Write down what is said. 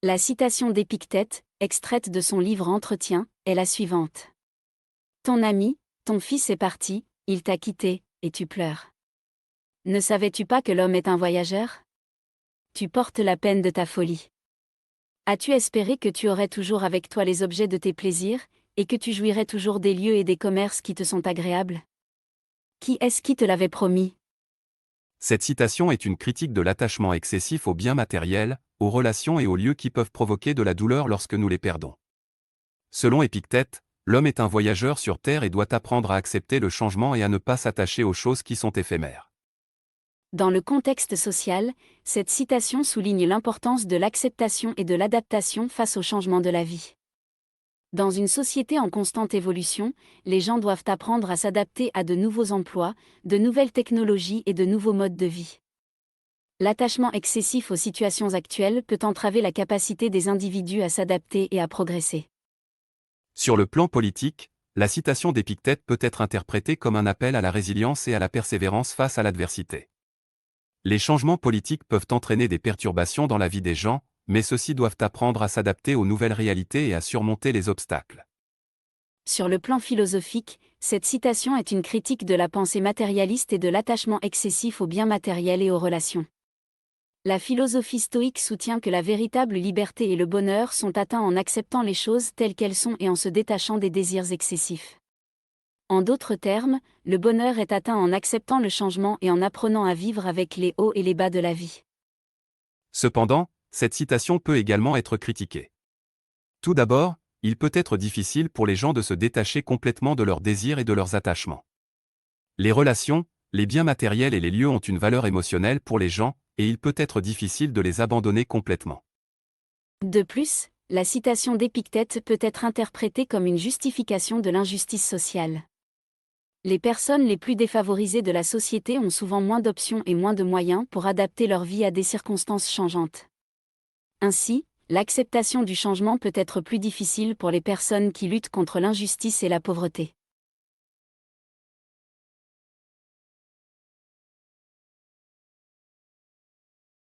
La citation d'Épictète, extraite de son livre Entretien, est la suivante. Ton ami, ton fils est parti, il t'a quitté, et tu pleures. Ne savais-tu pas que l'homme est un voyageur? Tu portes la peine de ta folie. As-tu espéré que tu aurais toujours avec toi les objets de tes plaisirs, et que tu jouirais toujours des lieux et des commerces qui te sont agréables? Qui est-ce qui te l'avait promis? Cette citation est une critique de l'attachement excessif aux biens matériels, aux relations et aux lieux qui peuvent provoquer de la douleur lorsque nous les perdons. Selon Épictète, l'homme est un voyageur sur Terre et doit apprendre à accepter le changement et à ne pas s'attacher aux choses qui sont éphémères. Dans le contexte social, cette citation souligne l'importance de l'acceptation et de l'adaptation face au changement de la vie. Dans une société en constante évolution, les gens doivent apprendre à s'adapter à de nouveaux emplois, de nouvelles technologies et de nouveaux modes de vie. L'attachement excessif aux situations actuelles peut entraver la capacité des individus à s'adapter et à progresser. Sur le plan politique, la citation d'Épictète peut être interprétée comme un appel à la résilience et à la persévérance face à l'adversité. Les changements politiques peuvent entraîner des perturbations dans la vie des gens, mais ceux-ci doivent apprendre à s'adapter aux nouvelles réalités et à surmonter les obstacles. Sur le plan philosophique, cette citation est une critique de la pensée matérialiste et de l'attachement excessif aux biens matériels et aux relations. La philosophie stoïque soutient que la véritable liberté et le bonheur sont atteints en acceptant les choses telles qu'elles sont et en se détachant des désirs excessifs. En d'autres termes, le bonheur est atteint en acceptant le changement et en apprenant à vivre avec les hauts et les bas de la vie. Cependant, cette citation peut également être critiquée. Tout d'abord, il peut être difficile pour les gens de se détacher complètement de leurs désirs et de leurs attachements. Les relations, les biens matériels et les lieux ont une valeur émotionnelle pour les gens, et il peut être difficile de les abandonner complètement. De plus, la citation d'Épictète peut être interprétée comme une justification de l'injustice sociale. Les personnes les plus défavorisées de la société ont souvent moins d'options et moins de moyens pour adapter leur vie à des circonstances changeantes. Ainsi, l'acceptation du changement peut être plus difficile pour les personnes qui luttent contre l'injustice et la pauvreté.